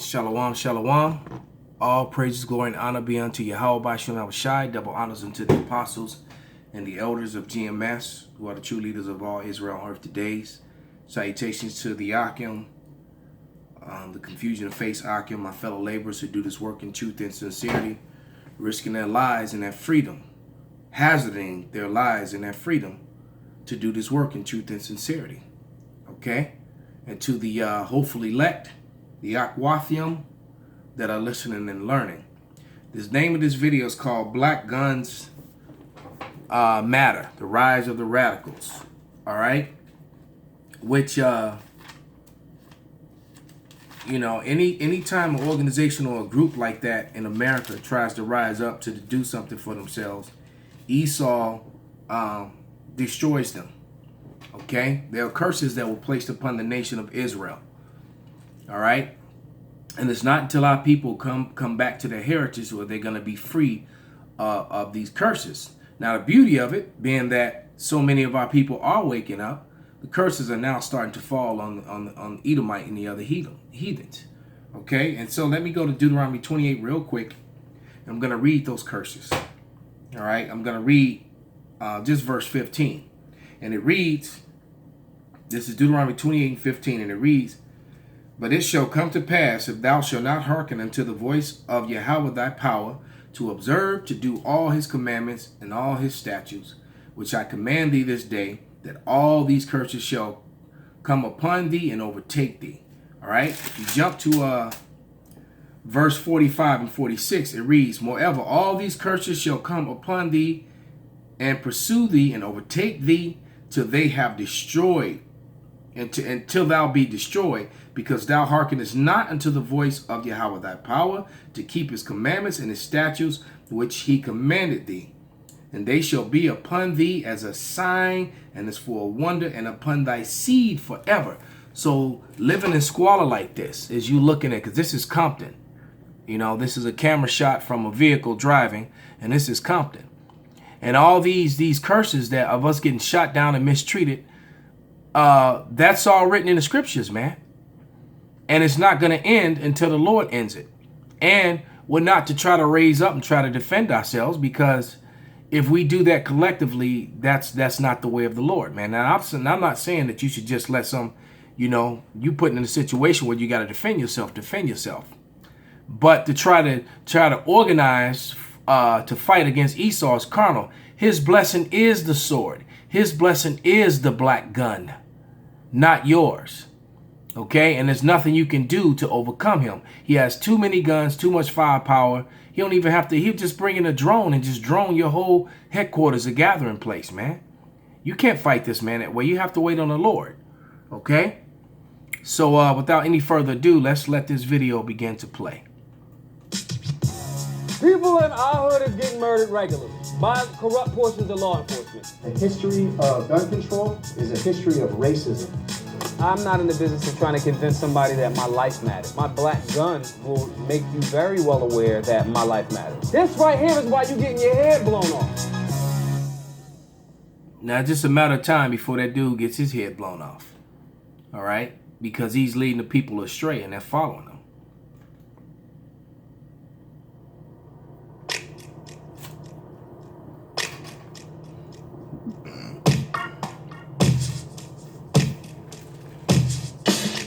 Shalom, shalom. All praises, glory, and honor be unto Yahweh by Shem Shai. Double honors unto the apostles and the elders of GMS, who are the true leaders of all Israel on earth todays. Salutations to the Akim, the confusion of face Akim, my fellow laborers who do this work in truth and sincerity, risking their lives and their freedom, hazarding their lives and their freedom to do this work in truth and sincerity. Okay? And to the hopefully elect, the Akwathium that are listening and learning. The name of this video is called Black Guns Matter, the Rise of the Radicals. All right? Which, any time an organization or a group like that in America tries to rise up to do something for themselves, Esau destroys them. Okay? There are curses that were placed upon the nation of Israel. All right? And it's not until our people come back to their heritage where they're going to be free of these curses. Now, the beauty of it being that so many of our people are waking up, the curses are now starting to fall on Edomite and the other heathens. Okay? And so let me go to Deuteronomy 28 real quick. I'm going to read those curses. All right? I'm going to read just verse 15. And it reads, this is Deuteronomy 28 and 15, and it reads, "But it shall come to pass, if thou shalt not hearken unto the voice of Yahweh thy power, to observe to do all his commandments and all his statutes, which I command thee this day, that all these curses shall come upon thee and overtake thee." All right? If you jump to verse 45 and 46, it reads, "Moreover, all these curses shall come upon thee and pursue thee and overtake thee till they have destroyed, until thou be destroyed, because thou hearkenest not unto the voice of Yahweh thy power, to keep his commandments and his statutes, which he commanded thee. And they shall be upon thee as a sign, and as for a wonder, and upon thy seed forever." So living in squalor like this, as you looking at, because this is Compton. You know, this is a camera shot from a vehicle driving, and this is Compton. And all these curses that of us getting shot down and mistreated, that's all written in the scriptures, man. And it's not going to end until the Lord ends it. And we're not to try to raise up and try to defend ourselves, because if we do that collectively, that's not the way of the Lord, man. Now, I'm not saying that you should just let you put in a situation where you got to defend yourself. But to try to organize to fight against Esau is carnal. His blessing is the sword. His blessing is the black gun, not yours. Okay? And there's nothing you can do to overcome him. He has too many guns, too much firepower. He don't even have to, he'll just bring in a drone and just drone your whole headquarters, a gathering place, man. You can't fight this man that way. You have to wait on the Lord. Okay? So without any further ado, let's let this video begin to play. People in our hood is getting murdered regularly by corrupt portions of law enforcement. The history of gun control is a history of racism. I'm not in the business of trying to convince somebody that my life matters. My black gun will make you very well aware that my life matters. This right here is why you're getting your head blown off. Now, it's just a matter of time before that dude gets his head blown off. All right? Because he's leading the people astray and they're following him.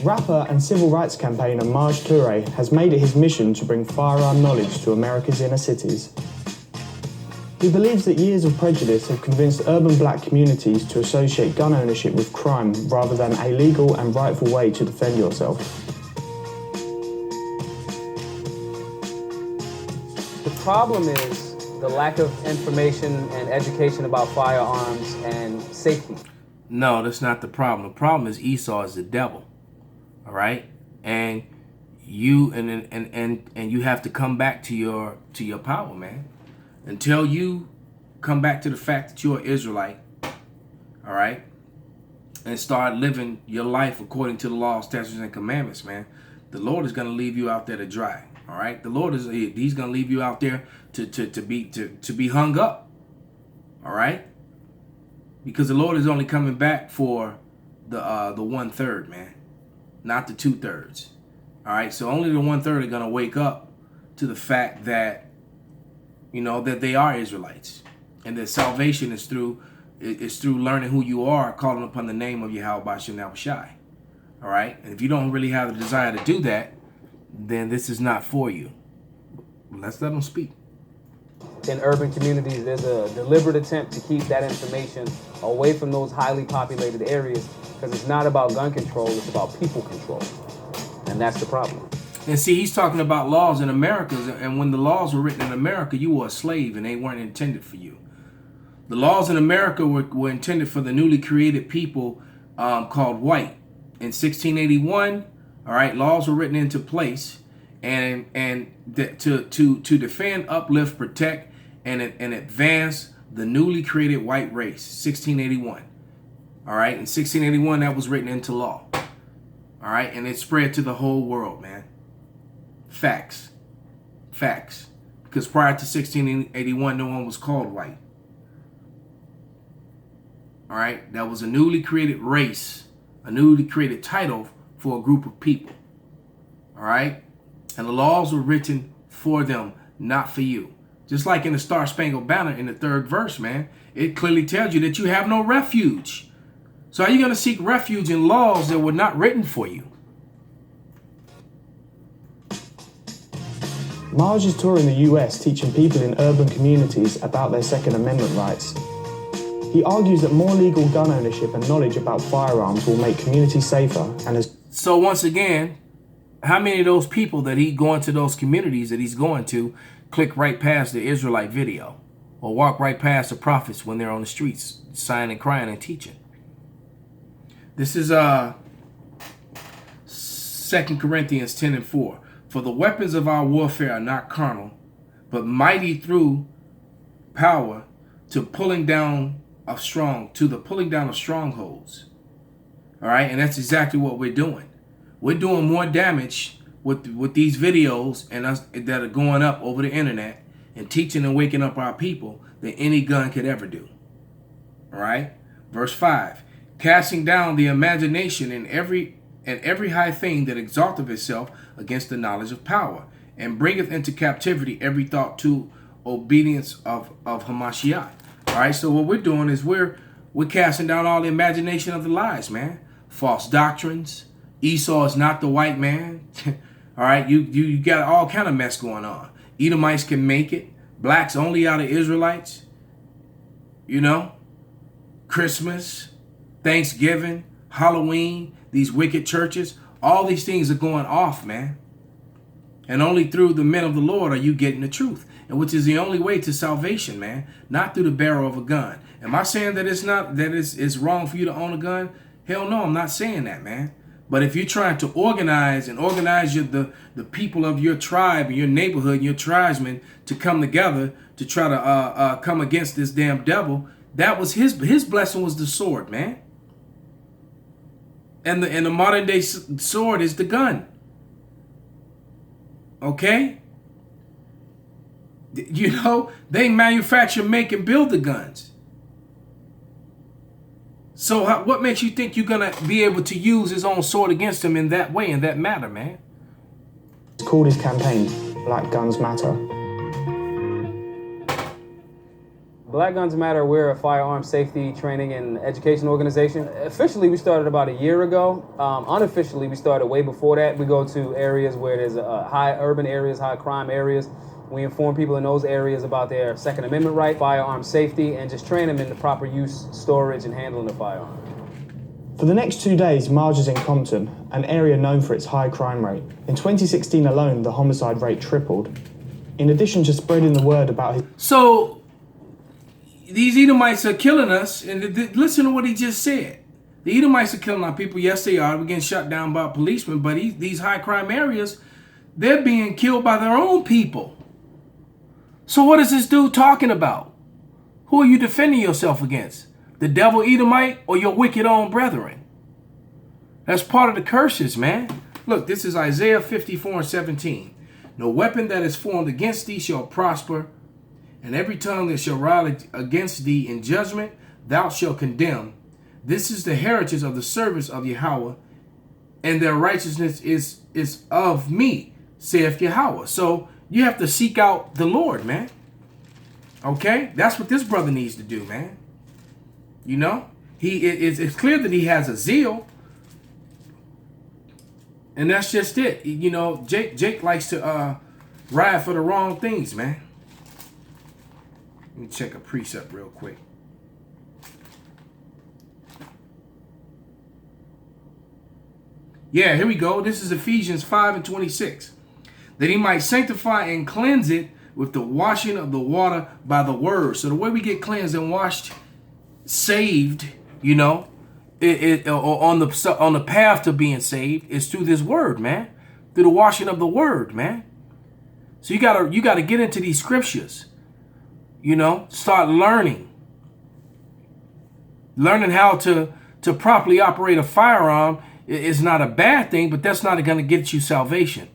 Rapper and civil rights campaigner Maj Toure has made it his mission to bring firearm knowledge to America's inner cities. He believes that years of prejudice have convinced urban black communities to associate gun ownership with crime rather than a legal and rightful way to defend yourself. The problem is the lack of information and education about firearms and safety. No, that's not the problem. The problem is Esau is the devil. All right, and you and you have to come back to your power, man. Until you come back to the fact that you're an Israelite, all right, and start living your life according to the law, statutes, and commandments, man. The Lord is going to leave you out there to dry. All right, the Lord he's going to leave you out there to be hung up. All right, because the Lord is only coming back for the 1/3, man. Not the 2/3. All right, so only the 1/3 are going to wake up to the fact that, that they are Israelites, and that salvation is through learning who you are, calling upon the name of Yahweh Ba'ashem Yahushai. All right, and if you don't really have the desire to do that, then this is not for you. Let's let them speak. In urban communities, there's a deliberate attempt to keep that information away from those highly populated areas because it's not about gun control, it's about people control. And that's the problem. And see, he's talking about laws in America, and when the laws were written in America, you were a slave and they weren't intended for you. The laws in America were intended for the newly created people called white. In 1681, all right, laws were written into place and to defend, uplift, protect, and advance the newly created white race. 1681. All right, in 1681, that was written into law. All right, and it spread to the whole world, man. Facts. Because prior to 1681, no one was called white. All right, that was a newly created race, a newly created title for a group of people. All right, and the laws were written for them, not for you. Just like in the Star Spangled Banner in the 3rd verse, man, it clearly tells you that you have no refuge. So are you going to seek refuge in laws that were not written for you? Marge is touring the US teaching people in urban communities about their Second Amendment rights. He argues that more legal gun ownership and knowledge about firearms will make communities safer and has... So once again, how many of those people that he going to those communities that he's going to click right past the Israelite video or walk right past the prophets when they're on the streets signing and crying and teaching? This is 2 Corinthians 10:4. For the weapons of our warfare are not carnal, but mighty through power to the pulling down of strongholds. All right, and that's exactly what we're doing. We're doing more damage with these videos and us that are going up over the internet and teaching and waking up our people than any gun could ever do. All right, verse 5. Casting down the imagination and every high thing that exalteth itself against the knowledge of power, and bringeth into captivity every thought to obedience of Hamashiach. All right, so what we're doing is we're casting down all the imagination of the lies, man. False doctrines. Esau is not the white man. All right, you got all kind of mess going on. Edomites can make it. Blacks only out of Israelites. Christmas, Thanksgiving, Halloween, these wicked churches, all these things are going off, man. And only through the men of the Lord are you getting the truth, and which is the only way to salvation, man. Not through the barrel of a gun. Am I saying that it's wrong for you to own a gun? Hell no, I'm not saying that, man. But if you're trying to organize the people of your tribe and your neighborhood and your tribesmen to come together to try to come against this damn devil, that was his blessing was the sword, man. And the modern day sword is the gun. Okay? They manufacture, make, and build the guns. So what makes you think you're going to be able to use his own sword against him in that way, in that matter, man? It's called his campaign, Black Guns Matter. Black Guns Matter, we're a firearm safety training and education organization. Officially, we started about a year ago. Unofficially, we started way before that. We go to areas where there's high urban areas, high crime areas. We inform people in those areas about their Second Amendment right, firearm safety, and just train them in the proper use, storage, and handling of firearms. For the next 2 days, Marge is in Compton, an area known for its high crime rate. In 2016 alone, the homicide rate tripled. In addition to spreading the word about his... So, these Edomites are killing us, and listen to what he just said. The Edomites are killing our people. Yes, they are. We're getting shut down by policemen, but these high crime areas, they're being killed by their own people. So what is this dude talking about? Who are you defending yourself against? The devil Edomite or your wicked own brethren? That's part of the curses, man. Look, this is Isaiah 54:17. No weapon that is formed against thee shall prosper, and every tongue that shall rise against thee in judgment thou shalt condemn. This is the heritage of the servants of Yahweh, and their righteousness is of me, saith Yahweh. So you have to seek out the Lord, man. Okay? That's what this brother needs to do, man. You know? It's clear that he has a zeal. And that's just it. You know, Jake likes to ride for the wrong things, man. Let me check a precept real quick. Yeah, here we go. This is Ephesians 5:26. That he might sanctify and cleanse it with the washing of the water by the word. So the way we get cleansed and washed, saved, you know, on the path to being saved is through this word, man. Through the washing of the word, man. So you gotta get into these scriptures. You know, start learning how to properly operate a firearm is not a bad thing, but that's not going to get you salvation.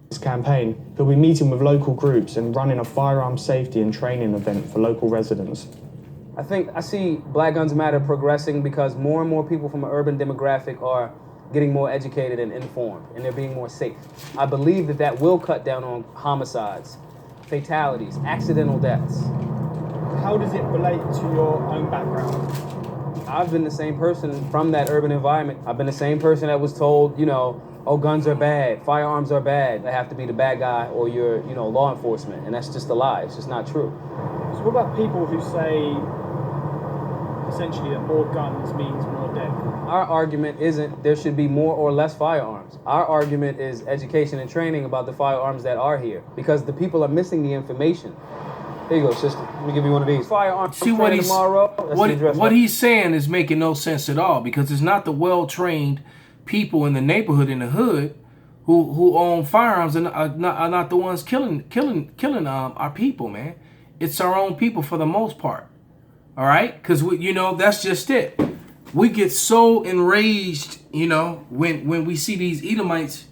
This campaign, he'll be meeting with local groups and running a firearm safety and training event for local residents. I see Black Guns Matter progressing because more and more people from an urban demographic are getting more educated and informed, and they're being more safe. I believe that will cut down on homicides, fatalities, accidental deaths. How does it relate to your own background? I've been the same person from that urban environment. I've been the same person that was told, you know, oh, guns are bad, firearms are bad. They have to be the bad guy or you're, you know, law enforcement. And that's just a lie. It's just not true. So what about people who say, essentially, that more guns means more death? Our argument isn't there should be more or less firearms. Our argument is education and training about the firearms that are here because the people are missing the information. Here you go, sister. Let me give you one of these. Firearms. See what he's saying is making no sense at all because it's not the well-trained people in the neighborhood in the hood who own firearms and are not the ones killing our people, man. It's our own people for the most part. All right, because you know that's just it. We get so enraged, you know, when we see these Edomites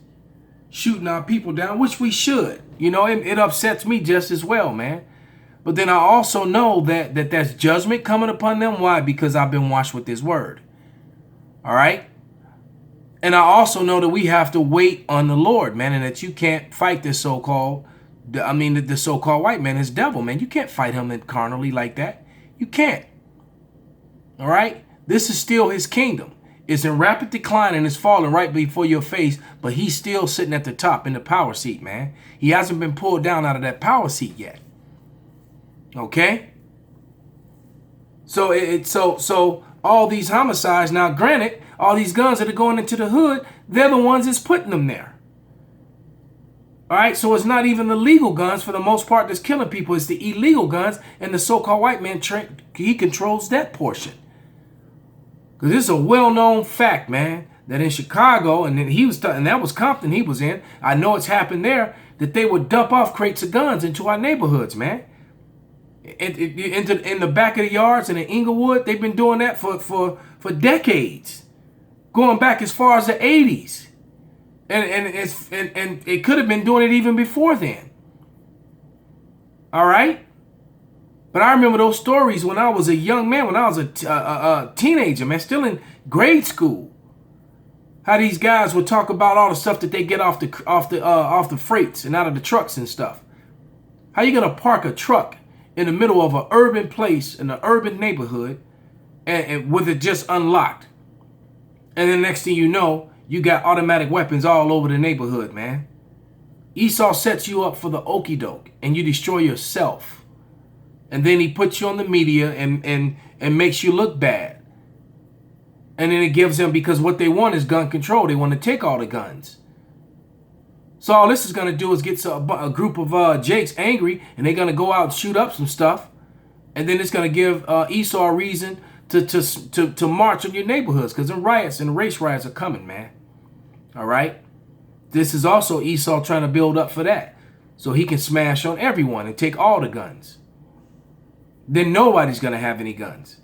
shooting our people down, which we should. You know, it upsets me just as well, man. But then I also know that that's judgment coming upon them. Why? Because I've been washed with this word. All right? And I also know that we have to wait on the Lord, man, and that you can't fight this so-called, the so-called white man, his devil, man. You can't fight him carnally like that. You can't. All right? This is still his kingdom. It's in rapid decline and it's falling right before your face, but he's still sitting at the top in the power seat, man. He hasn't been pulled down out of that power seat yet. Okay? So all these homicides, now granted, all these guns that are going into the hood, they're the ones that's putting them there. All right, so it's not even the legal guns for the most part that's killing people. It's the illegal guns, and the so-called white man, he controls that portion. Because it's a well-known fact, man, that in Chicago, and then and that was Compton he was in, I know it's happened there, that they would dump off crates of guns into our neighborhoods, man. In the back of the yards and in Inglewood, they've been doing that for decades, going back as far as the 80s, and it could have been doing it even before then. All right, but I remember those stories when I was a young man, when I was a teenager, man, still in grade school. How these guys would talk about all the stuff that they get off the freights and out of the trucks and stuff. How you gonna park a truck in the middle of an urban place, in an urban neighborhood, and with it just unlocked? And then next thing you know, you got automatic weapons all over the neighborhood, man. Esau sets you up for the okie doke, and you destroy yourself. And then he puts you on the media and makes you look bad. And then it gives them, because what they want is gun control. They want to take all the guns. So all this is going to do is get a group of Jakes angry, and they're going to go out and shoot up some stuff. And then it's going to give Esau a reason to march on your neighborhoods, because the riots and the race riots are coming, man. All right? This is also Esau trying to build up for that, so he can smash on everyone and take all the guns. Then nobody's going to have any guns.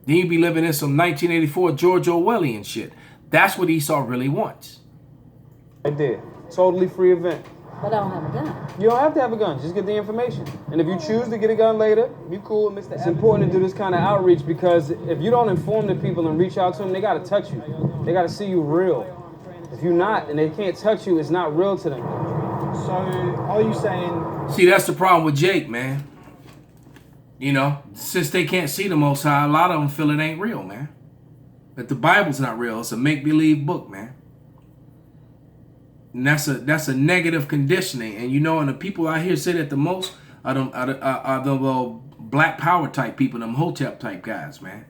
Then you'd be living in some 1984 George Orwellian shit. That's what Esau really wants. I did. Totally free event. But I don't have a gun. You don't have to have a gun. Just get the information. And if you choose to get a gun later, you cool. Mr. It's important to do this kind of outreach because if you don't inform the people and reach out to them, they got to touch you. They got to see you real. If you're not, and they can't touch you, it's not real to them. So, are you saying? See, that's the problem with Jake, man. You know, since they can't see the Most High, a lot of them feel it ain't real, man. That the Bible's not real. It's a make-believe book, man. And that's a negative conditioning. And you know, and the people out here say that the most are the black power type people, them Hotep type guys, man.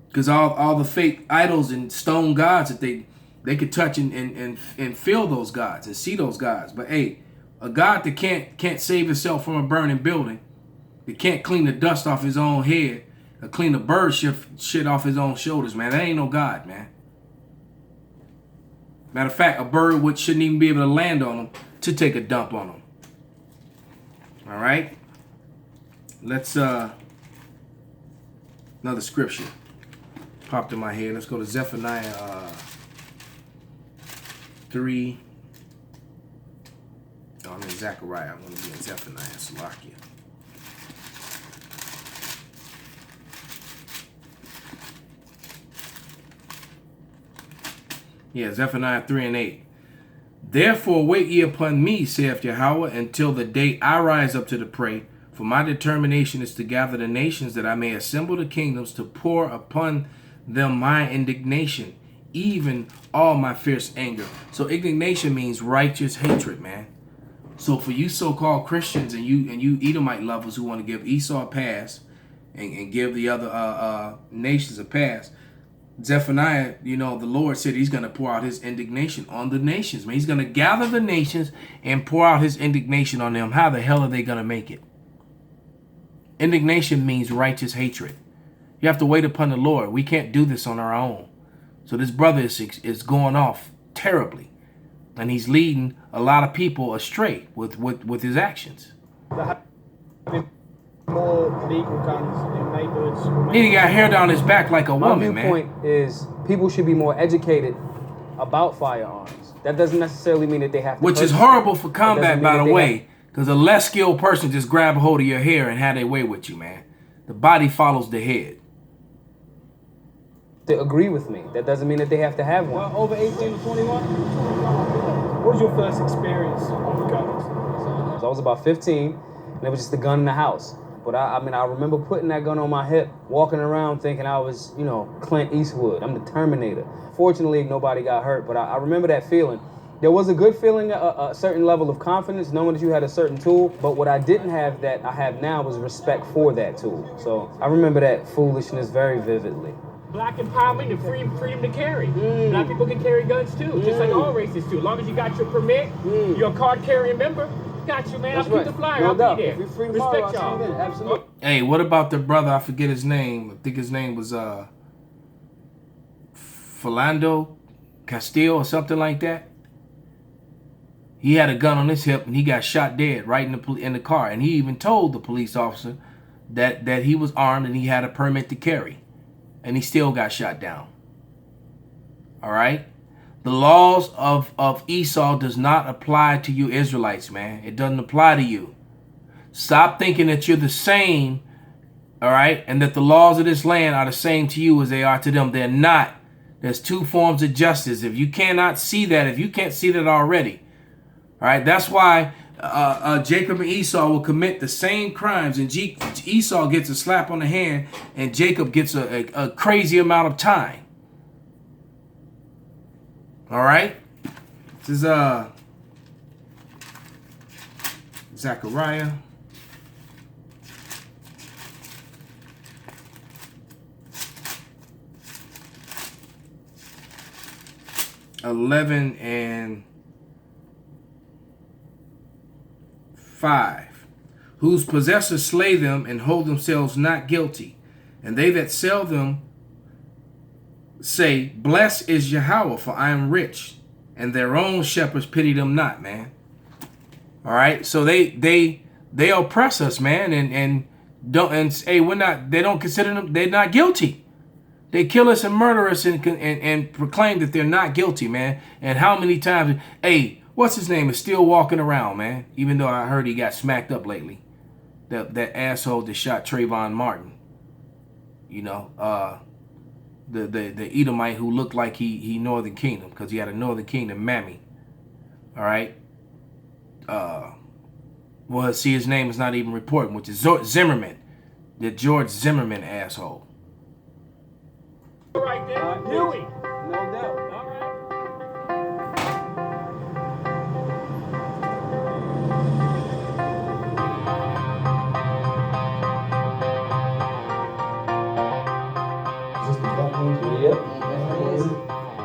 Because all the fake idols and stone gods that they could touch and feel those gods and see those gods. But hey, a God that can't save himself from a burning building, that can't clean the dust off his own head, or clean the bird shit off his own shoulders, man. That ain't no God, man. Matter of fact, a bird shouldn't even be able to land on him to take a dump on him. All right? Let's, another scripture popped in my head. Let's go to Zephaniah 3. Oh, I'm in Zechariah. I'm going to be in Zephaniah. Salakia. Yeah, Zephaniah 3 and 8. Therefore wait ye upon me, saith Yahweh, until the day I rise up to the prey. For my determination is to gather the nations, that I may assemble the kingdoms, to pour upon them my indignation, even all my fierce anger. So indignation means righteous hatred, man. So for you so-called Christians and you Edomite lovers who want to give Esau a pass and give the other nations a pass, Zephaniah, you know, the Lord said he's going to pour out his indignation on the nations, man. He's going to gather the nations and pour out his indignation on them. How the hell are they going to make it? Indignation means righteous hatred. You have to wait upon the Lord. We can't do this on our own. So this brother is going off terribly. And he's leading a lot of people astray with his actions. More legal guns in neighborhoods. He got hair down his back like a woman, man. My viewpoint is people should be more educated about firearms. That doesn't necessarily mean that they have to. Which is horrible for combat, by the way, because a less skilled person just grab a hold of your hair and have their way with you, man. The body follows the head. To agree with me, that doesn't mean that they have to have one. Well, over 18 or 21? What was your first experience with guns? I was about 15, and it was just a gun in the house. But I remember putting that gun on my hip, walking around thinking I was, you know, Clint Eastwood. I'm the Terminator. Fortunately, nobody got hurt, but I remember that feeling. There was a good feeling, a certain level of confidence, knowing that you had a certain tool. But what I didn't have that I have now was respect for that tool. So I remember that foolishness very vividly. Black empowerment and freedom to carry. Black people can carry guns too, just like all races do. As long as you got your permit, you're a card carrying member. Got you, man. I'll keep the flyer. I'll be there. Respect y'all. Absolutely. Hey, what about the brother? I forget his name. I think his name was Philando Castillo or something like that. He had a gun on his hip and he got shot dead right in the car. And he even told the police officer that he was armed and he had a permit to carry. And he still got shot down. All right? The laws of Esau does not apply to you Israelites, man. It doesn't apply to you. Stop thinking that you're the same, all right, and that the laws of this land are the same to you as they are to them. They're not. There's two forms of justice. If you cannot see that, if you can't see that already, all right, that's why Jacob and Esau will commit the same crimes, and Esau gets a slap on the hand, and Jacob gets a crazy amount of time. All right, this is Zechariah. (11 and 5) whose possessors slay them and hold themselves not guilty, and they that sell them say, blessed is Yahweh, for I am rich, and their own shepherds pity them not, man. All right, so they oppress us, man, and say they don't consider them, they're not guilty. They kill us and murder us and proclaim that they're not guilty, man. And how many times, hey, what's his name is still walking around, man, even though I heard he got smacked up lately. That asshole that shot Trayvon Martin. You know, the Edomite who looked like he Northern Kingdom, because he had a Northern Kingdom mammy. All right. Well, see, his name is not even reported, which is Zimmerman, the George Zimmerman asshole. Right there, Huey. No doubt. All right.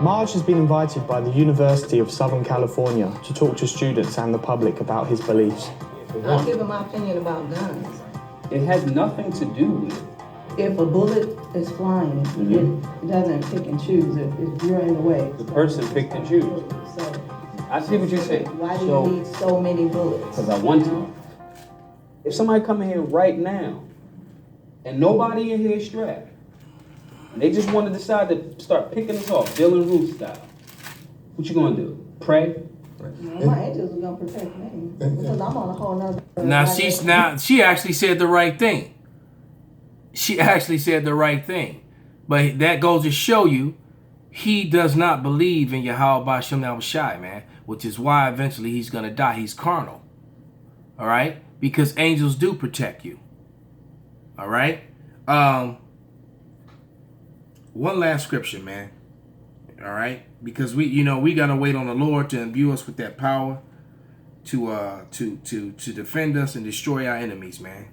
Marge has been invited by the University of Southern California to talk to students and the public about his beliefs. I'll give him my opinion about guns. It has nothing to do with it. If a bullet is flying, it doesn't pick and choose. If you're in the way, The person picked and choose. So I see what you're saying. why do you need so many bullets? Because I want to. If somebody come in here right now, and nobody in here is strapped, and they just want to decide to start picking us off, Dylan Roof style, what you gonna do? Pray? My angels are gonna protect me because I'm on a whole nother. She actually said the right thing. She actually said the right thing. But that goes to show you he does not believe in Yahweh Ba'Shem Yahushai, man, which is why eventually he's going to die. He's carnal. All right? Because angels do protect you. All right? One last scripture, man. All right? Because we got to wait on the Lord to imbue us with that power to defend us and destroy our enemies, man.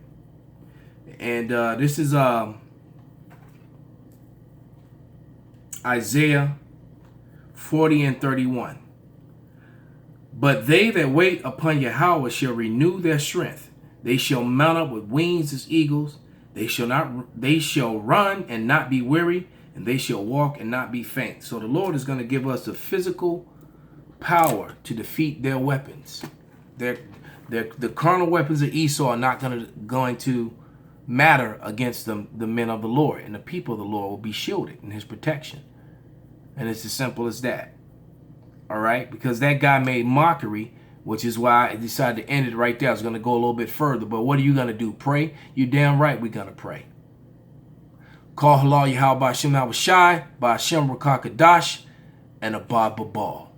And this is Isaiah 40 and 31. But they that wait upon Yahweh shall renew their strength. They shall mount up with wings as eagles. They shall run and not be weary, and they shall walk and not be faint. So the Lord is going to give us the physical power to defeat their weapons. The carnal weapons of Esau are not going to matter against the men of the Lord, and the people of the Lord will be shielded in his protection. And it's as simple as that. All right? Because that guy made mockery, which is why I decided to end it right there. I was going to go a little bit further, but what are you going to do? Pray? You damn right we're going to pray. Call halal Yahweh Ba'Shem Yahushai, Ba'Shem Rakakadash, and Abba Babal.